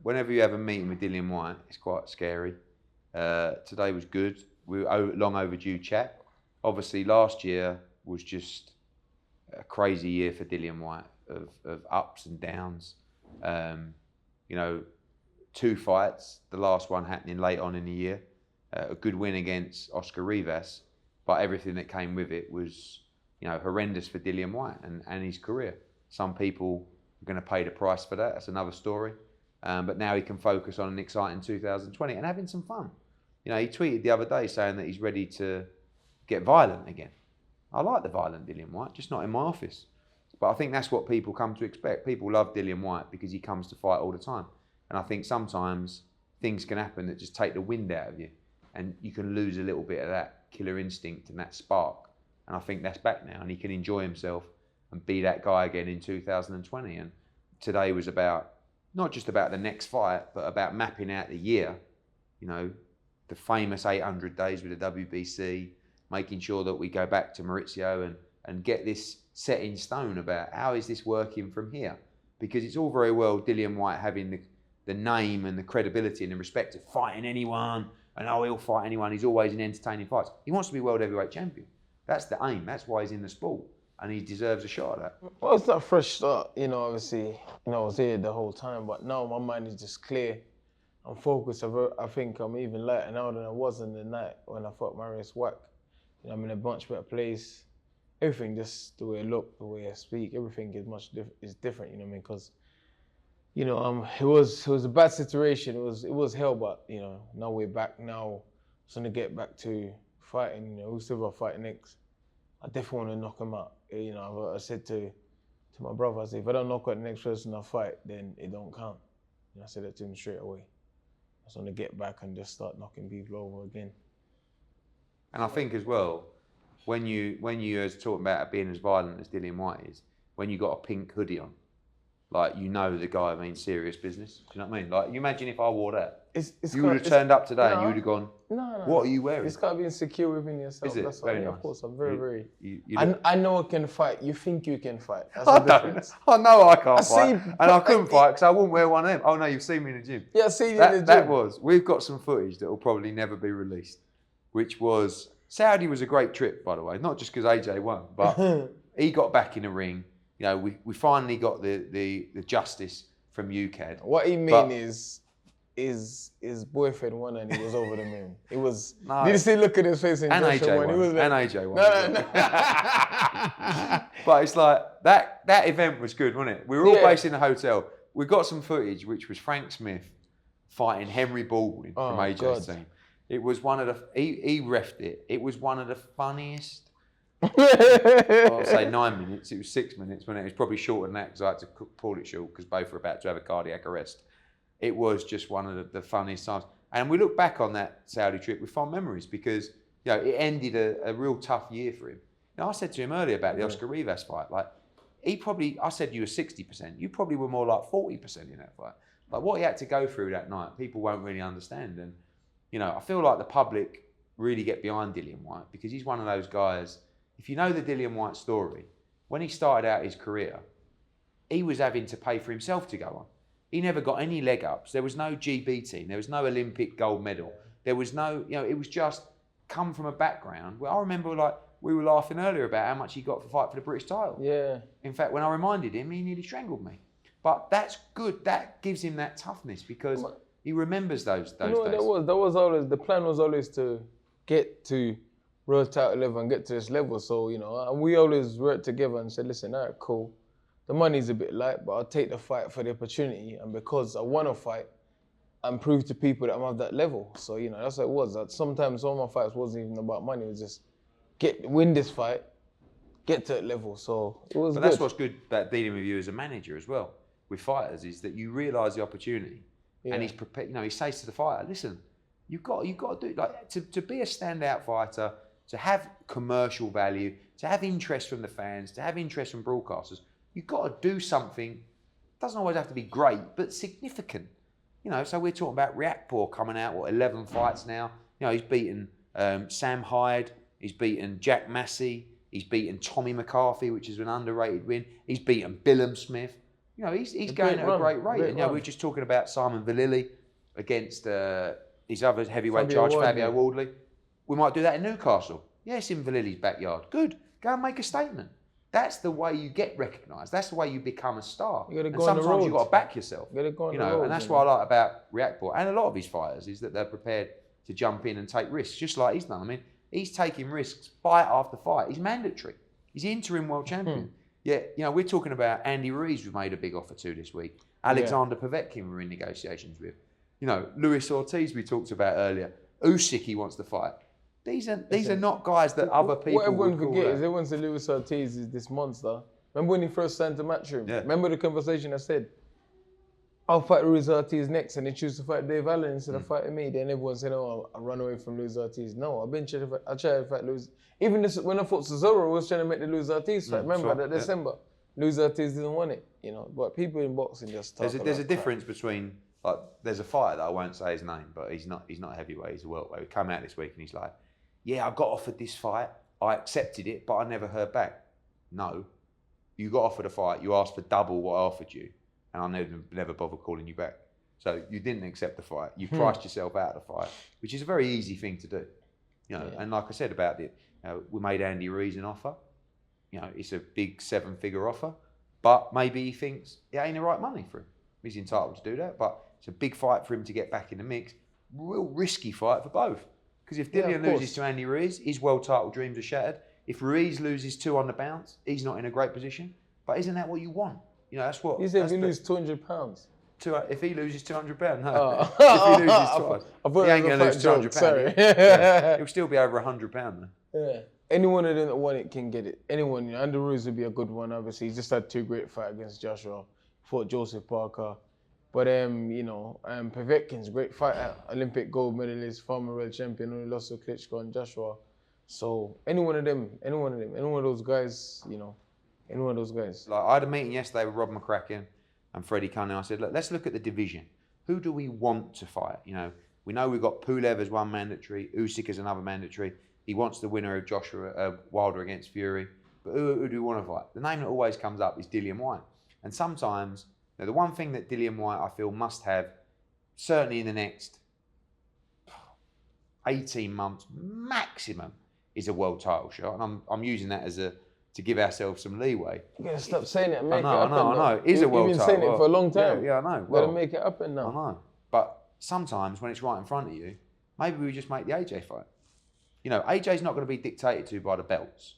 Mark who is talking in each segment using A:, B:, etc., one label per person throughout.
A: whenever you have a meeting with Dillian Whyte, it's quite scary. Today was good. We were long overdue chat. Obviously, last year was just a crazy year for Dillian Whyte of ups and downs. 2 fights, the last one happening late on in the year. A good win against Oscar Rivas, but everything that came with it was, horrendous for Dillian Whyte and his career. Some people are going to pay the price for that. That's another story. But now he can focus on an exciting 2020 and having some fun. He tweeted the other day saying that he's ready to get violent again. I like the violent Dillian Whyte, just not in my office. But I think that's what people come to expect. People love Dillian Whyte because he comes to fight all the time. And I think sometimes things can happen that just take the wind out of you. And you can lose a little bit of that killer instinct and that spark. And I think that's back now. And he can enjoy himself and be that guy again in 2020. And today was not just about the next fight, but about mapping out the year. The famous 800 days with the WBC, making sure that we go back to Mauricio and get this set in stone about how is this working from here. Because it's all very well Dillian Whyte having the name and the credibility and the respect of fighting anyone, and he'll fight anyone, he's always in entertaining fights. He wants to be world heavyweight champion. That's the aim, that's why he's in the sport, and he deserves a shot at that.
B: Well, it's not a fresh start, obviously, I was here the whole time, but now my mind is just clear. I'm focused. I think I'm even lighter now than I was in the night when I fought Marius Wack. I'm in a much better place. Everything, just the way I look, the way I speak, everything is different, Because it was a bad situation. It was hell, but now we're back. Now it's gonna get back to fighting. Who's still fighting next? I definitely want to knock him out. I said to my brother, I said, if I don't knock out the next person I fight, then it don't count. I said that to him straight away. I just want to get back and just start knocking people over again.
A: And I think as well, when you was talking about being as violent as Dillian Whyte is, when you got a pink hoodie on, the guy means serious business. Do you know what I mean? You imagine if I wore that. You would have turned up today and you would have gone,
B: no,
A: what are you wearing?
B: It's got to be insecure within yourself.
A: Is it?
B: That's
A: Very nice.
B: Of course, I'm very.
A: I
B: I know I can fight. You think you can fight. That's the difference.
A: I know I can't fight. And I couldn't fight because I wouldn't wear one of them. Oh no, you've seen me in the gym.
B: Yeah, I've seen you in the gym.
A: We've got some footage that will probably never be released, which was, Saudi was a great trip, by the way, not just because AJ won, but he got back in the ring. We finally got the justice from UCAD.
B: What he mean is his boyfriend won and he was over the moon. It was. No. Did you see look at his face in Joshua when he was like,
A: and AJ won.
B: No.
A: But it's like that event was good, wasn't it? We were all based in a hotel. We got some footage, which was Frank Smith fighting Henry Baldwin from AJ's team. It was one of he reffed it. It was one of the funniest. I'll say 9 minutes. It was 6 minutes when it was probably shorter than that because I had to pull it short because both were about to have a cardiac arrest. It was just one of the funniest times. And we look back on that Saudi trip with fond memories because it ended a real tough year for him. I said to him earlier about the Oscar Rivas fight, I said you were 60%. You probably were more like 40% in that fight. What he had to go through that night, people won't really understand. And I feel like the public really get behind Dillian Whyte because he's one of those guys. If you know the Dillian Whyte story, when he started out his career, he was having to pay for himself to go on. He never got any leg ups. There was no GB team. There was no Olympic gold medal. There was no, it was just come from a background where I remember we were laughing earlier about how much he got for fight for the British title.
B: Yeah.
A: In fact, when I reminded him, he nearly strangled me. But that's good. That gives him that toughness because he remembers those days.
B: There was always, the plan was always to get to world title level and get to this level. So, and we always worked together and said, listen, all right, cool. The money's a bit light, but I'll take the fight for the opportunity. And because I want to fight and prove to people that I'm at that level. So, that's what it was. That sometimes all my fights wasn't even about money. It was just win this fight, get to that level. So it was good.
A: But that's what's good about dealing with you as a manager as well, with fighters, is that you realise the opportunity. Yeah. And he's prepared, he says to the fighter, listen, you've got to do, to be a standout fighter, to have commercial value, to have interest from the fans, to have interest from broadcasters, you've got to do something. It doesn't always have to be great, but significant. So we're talking about Riakporhe coming out, 11 fights now. He's beaten Sam Hyde, he's beaten Jack Massey, he's beaten Tommy McCarthy, which is an underrated win. He's beaten Billum Smith. You know, he's going at a great rate. And, you know,
B: run.
A: we're just talking about Simon Vallily against his other heavyweight charge, Fabio Wardley. We might do that in Newcastle. Yes, in Vallili's backyard. Good. Go and make a statement. That's the way you get recognised. That's the way you become a star.
B: You gotta go
A: and sometimes
B: on the road.
A: you've got to back yourself.
B: You gotta go on
A: you
B: the
A: know,
B: road,
A: and that's what I like about Reactport and a lot of his fighters is that they're prepared to jump in and take risks, just like he's done. I mean, he's taking risks fight after fight. He's mandatory. He's the interim world champion. Yeah, you know, we're talking about Andy Ruiz, we've made a big offer to this week. Alexander Povetkin, we're in negotiations with. You know, Luis Ortiz, we talked about earlier. Usyk, he wants to fight. These are not guys that other people
B: What everyone
A: would
B: forget
A: call
B: is everyone said Luis Ortiz is this monster. Remember when he first signed to Matchroom?
A: Yeah.
B: Remember the conversation I said, I'll fight Luis Ortiz next, and they choose to fight Dave Allen instead of fighting me. Then everyone said, oh, I'll run away from Luis Ortiz. No, I've been trying to fight, I tried to fight Luis. Even this, when I fought Cesaro, I was trying to make the Luis Ortiz fight. Remember that December? Luis Ortiz didn't want it, you know. But people in boxing just talk
A: There's a difference between, like, there's a fighter that I won't say his name, but he's not a heavyweight, he's a welterweight. He came out this week and he's like, yeah, I got offered this fight, I accepted it, but I never heard back. No, you got offered a fight, you asked for double what I offered you, and I never bothered calling you back. So you didn't accept the fight, you priced yourself out of the fight, which is a very easy thing to do. You know, and like I said about it, we made Andy Ruiz an offer. You know, it's a big 7-figure offer, but maybe he thinks it ain't the right money for him. He's entitled to do that, but it's a big fight for him to get back in the mix. Real risky fight for both. Because if Dillian loses to Andy Ruiz, his world title dreams are shattered. If Ruiz loses 2 on the bounce, he's not in a great position. But isn't that what you want? You know, that's what...
B: He said if he loses £200.
A: If he loses £200, no.
B: Oh.
A: If he loses twice, he ain't going to lose £200.
B: Sorry.
A: He'll still be over £100 though.
B: Yeah. Any one of them that want it can get it. Anyone, you know, Andy Ruiz would be a good one, obviously. He's just had 2 great fights against Joshua. Fought Joseph Parker. But, you know, Povetkin's a great fighter. Olympic gold medalist, former world champion, only lost to Klitschko and Joshua. So, any one of those guys, you know, any one of those guys.
A: Like, I had a meeting yesterday with Rob McCracken and Freddie Cunningham. I said, look, let's look at the division. Who do we want to fight? You know, we know we've got Pulev as one mandatory, Usyk as another mandatory. He wants the winner of Joshua Wilder against Fury. But who do we want to fight? The name that always comes up is Dillian Whyte. And sometimes, you know, the one thing that Dillian Whyte, I feel, must have, certainly in the next 18 months maximum, is a world title shot. And I'm using that as to give ourselves some leeway.
B: You gotta stop saying it and make it
A: happen. I know. It is a world title.
B: You've been saying it for a long time.
A: Yeah, I know.
B: Well, gotta make it happen now.
A: I know. But sometimes when it's right in front of you, maybe we just make the AJ fight. You know, AJ's not going to be dictated to by the belts.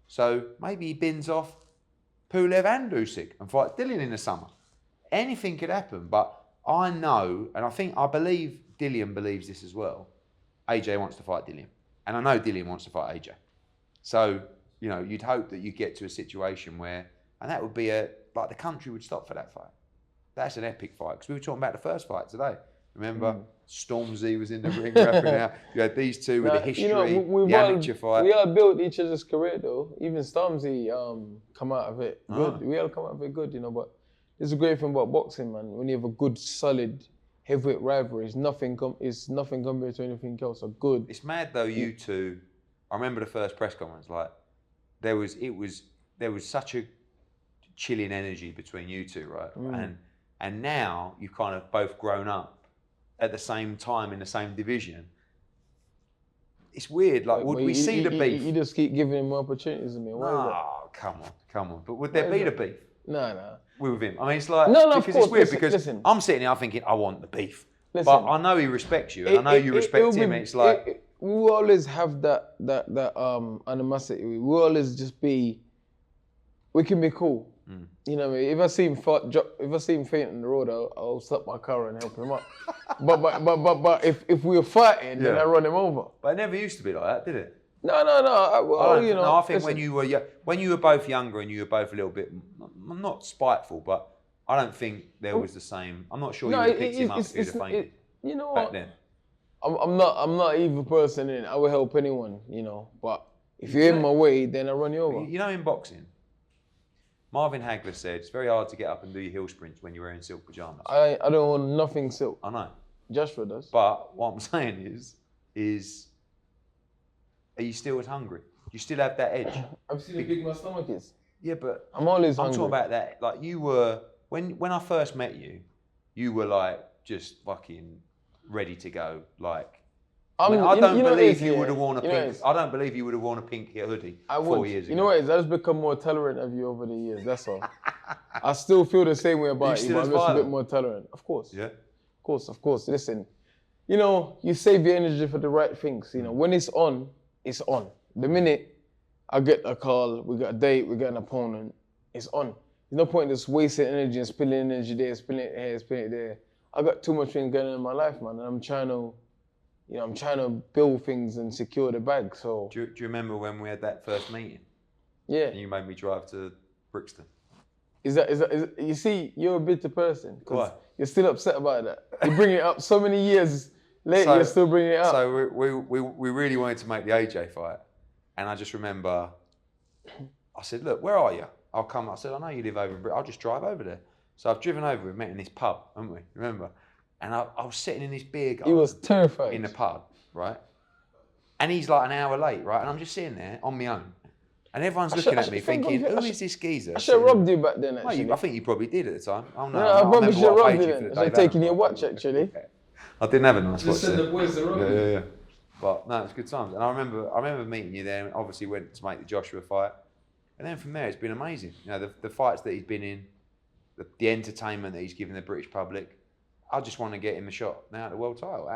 A: So maybe he bins off Pulev and Usyk and fights Dillian in the summer. Anything could happen, but I know, and I believe Dillian believes this as well, AJ wants to fight Dillian. And I know Dillian wants to fight AJ. So, you know, you'd hope that you get to a situation where, and that would be like the country would stop for that fight. That's an epic fight, because we were talking about the first fight today. Remember, Stormzy was in the ring rapping out. You had these two with the history,
B: you know,
A: the amateur fight.
B: We all built each other's career though. Even Stormzy come out of it good. We all come out of it good, you know. But there's a great thing about boxing, man. When you have a good, solid heavyweight rivalry, it's nothing compared to anything else.
A: It's mad though. You two, I remember the first press conference. Like there was such a chilling energy between you two, right? And now you've kind of both grown up at the same time in the same division. It's weird. Like, would we see the beef?
B: You just keep giving him more opportunities than me.
A: No, come on. But would there be the beef?
B: No.
A: With him? I mean, it's like,
B: no,
A: because it's weird, because I'm sitting here thinking, I want the beef. But I know he respects you, and I know you respect him. It's like...
B: we always have that animosity. We always just be... We can be cool. You know what I mean? If I see him faint on the road, I'll stop my car and help him up. but if we were fighting, then I run him over.
A: But it never used to be like that, did it?
B: No. I think
A: when you were both younger and you were both a little bit not spiteful, but I don't think there was the same. I'm not sure you would have picked him up if you'd have fainted.
B: You know
A: back
B: what?
A: then.
B: I'm not an evil person, and I will help anyone. You know, but if you're in my way, then I run you over.
A: You know, in boxing, Marvin Hagler said it's very hard to get up and do your hill sprints when you're wearing silk pajamas.
B: I don't want nothing silk.
A: I know.
B: Joshua does.
A: But what I'm saying is, are you still as hungry? Do you still have that edge?
B: I've seen how big my stomach is.
A: Yeah, but
B: I'm always hungry.
A: I'm talking about that. Like you were when I first met you, you were like just fucking ready to go. Like, I don't believe you would have worn a pink. I don't believe you would have worn a pink hoodie 4 years ago.
B: You know what it is? I just become more tolerant of you over the years. That's all. I still feel the same way about you, but I'm just a bit more tolerant. Of course.
A: Yeah.
B: Of course. Listen, you save your energy for the right things. When it's on, it's on. The minute I get a call, we got a date, we got an opponent, it's on. There's no point in just wasting energy and spilling energy there, spilling it here, spilling it there. I got too much things going on in my life, man, and I'm trying to build things and secure the bag. So.
A: Do you remember when we had that first meeting?
B: Yeah.
A: And you made me drive to Brixton.
B: Is that you see, you're a bitter person because
A: Why?
B: you're still upset about that. You bring it up so many years later, you're still bringing it up.
A: So we really wanted to make the AJ fight, and I just remember, I said, look, where are you? I'll come. I said, I know you live over in Brixton. I'll just drive over there. So I've driven over. We met in this pub, haven't we? Remember? And I was sitting in this beer garden.
B: He was terrified.
A: In the pub, right? And he's like an hour late, right? And I'm just sitting there on my own. And everyone's looking at me thinking, who is this geezer?
B: I should have robbed you back then, actually.
A: I think you probably did at the time. Oh, no.
B: I probably should have robbed you then. I should have taken your watch, actually.
A: I didn't have a nice watch.
B: Just send the boys to rob you.
A: Yeah. But no, it's good times. And I remember meeting you there and obviously went to make the Joshua fight. And then from there, it's been amazing. The fights that he's been in, the entertainment that he's given the British public. I just want to get him a shot now at the world title.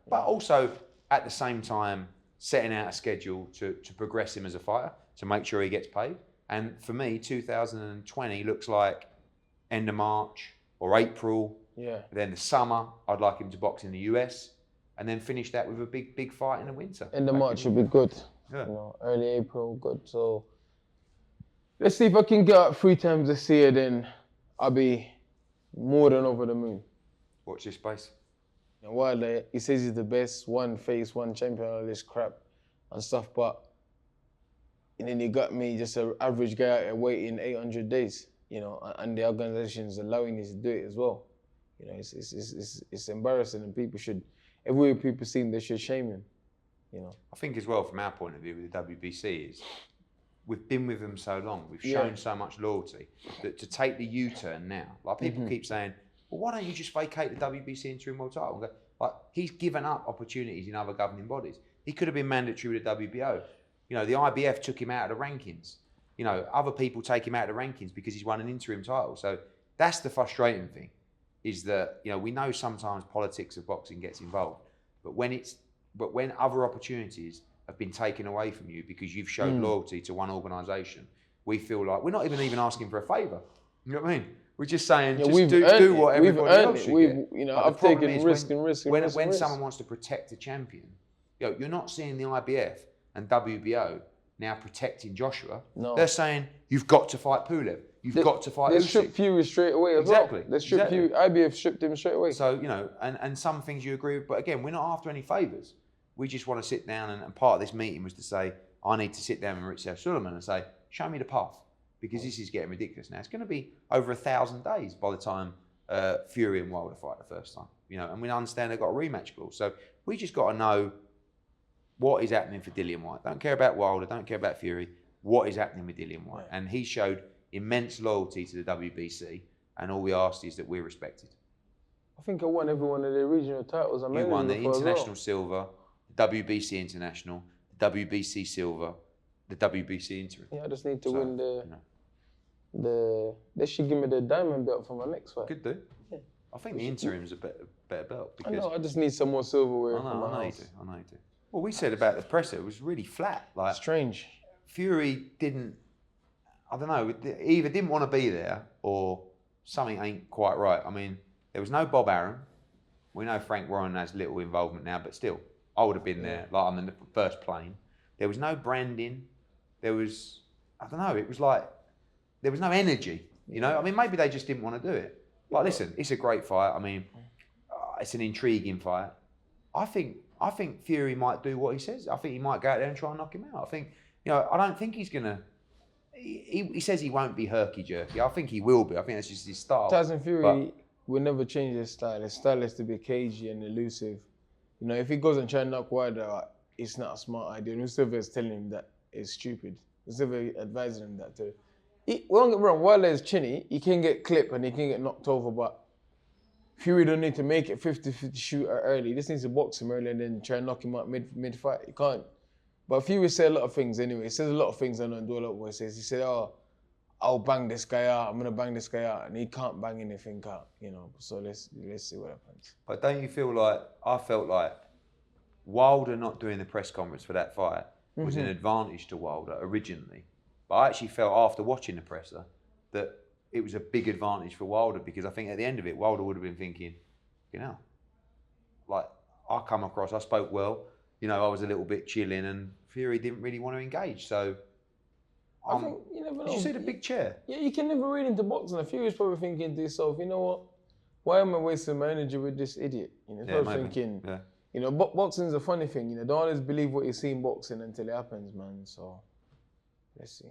A: But also, at the same time, setting out a schedule to progress him as a fighter, to make sure he gets paid. And for me, 2020 looks like end of March or April.
B: Yeah.
A: Then the summer, I'd like him to box in the US, and then finish that with a big fight in the winter.
B: End of March would be good.
A: Yeah.
B: Early April, good. So let's see if I can get up 3 times this year, then I'll be more than over the moon.
A: Watch this space.
B: Wilder, he says he's the best, one champion, all this crap and stuff, but and then you got me, just an average guy out there waiting 800 days, and the organization's allowing you to do it as well. It's embarrassing, and everywhere people see him, they should shame him.
A: I think as well, from our point of view with the WBC, is we've been with them so long, we've shown so much loyalty that to take the U-turn now, like people keep saying, well, why don't you just vacate the WBC interim world title? Like, he's given up opportunities in other governing bodies. He could have been mandatory with the WBO. The IBF took him out of the rankings. Other people take him out of the rankings because he's won an interim title. So that's the frustrating thing, is that, we know sometimes politics of boxing gets involved, but when other opportunities have been taken away from you because you've showed loyalty to one organisation, we feel like we're not even asking for a favour. You know what I mean? We're just saying, do what everybody else should get.
B: I've taken risk.
A: When someone wants to protect a champion, you're not seeing the IBF and WBO now protecting Joshua.
B: No.
A: They're saying, you've got to fight Pulev. You've got to fight Usyk.
B: They stripped Fury straight away as well. They stripped Fury. IBF stripped him straight away.
A: So, and some things you agree with, but again, we're not after any favours. We just want to sit down, and part of this meeting was to say, I need to sit down with Richard Sullivan and say, show me the path, because this is getting ridiculous now. It's going to be over 1,000 days by the time Fury and Wilder fight the first time, and we understand they've got a rematch clause. So we just got to know what is happening for Dillian Whyte. Don't care about Wilder, don't care about Fury. What is happening with Dillian Whyte?
B: Yeah.
A: And he showed immense loyalty to the WBC, and all we asked is that we're respected.
B: I think I won every one of the regional titles.
A: You won the international silver, the WBC international, the WBC silver, the WBC interim.
B: Yeah, I just need to win the. They should give me the diamond belt for my next fight.
A: Could do. Yeah. I think the interim's a better belt. Because
B: I know. I just need some more silverware.
A: I know you do. Well, we said about the presser, it was really flat. Like,
B: strange.
A: Fury didn't. I don't know. Either didn't want to be there, or something ain't quite right. I mean, there was no Bob Arum. We know Frank Warren has little involvement now, but still, I would have been there, like on the first plane. There was no branding. There was, I don't know. It was like there was no energy. I mean, maybe they just didn't want to do it. But listen, it's a great fight. I mean, it's an intriguing fight. I think Fury might do what he says. I think he might go out there and try and knock him out. I think, I don't think he's gonna. He says he won't be herky-jerky. I think he will be. I think that's just his style.
B: Tyson Fury will never change his style. His style is to be cagey and elusive. If he goes and try and knock Wilder out, it's not a smart idea. And whoever is telling him that is stupid. Whoever advising him that to. we don't get me wrong, Wilder is chinny. He can get clipped and he can get knocked over, but Fury don't need to make it 50-50 shooter early. He just needs to box him early and then try and knock him out mid-fight. He can't. But Fury said a lot of things anyway. He says a lot of things I don't do a lot of what he says. He said, oh, I'll bang this guy out. I'm going to bang this guy out. And he can't bang anything out, you know. So let's see what happens.
A: But don't you feel like, I felt like Wilder not doing the press conference for that fight was an advantage to Wilder originally. But I actually felt after watching the presser that it was a big advantage for Wilder, because I think at the end of it, Wilder would have been thinking, you know, like I come across, I spoke well, you know, I was a little bit chilling and Fury didn't really want to engage. So
B: I think you never know.
A: Did you see the big chair?
B: Yeah, you can never read into boxing. Fury's probably thinking to himself, you know what? Why am I wasting my energy with this idiot? You know, probably thinking, you know, boxing's a funny thing. You know, don't always believe what you see in boxing until it happens, man. So let's see.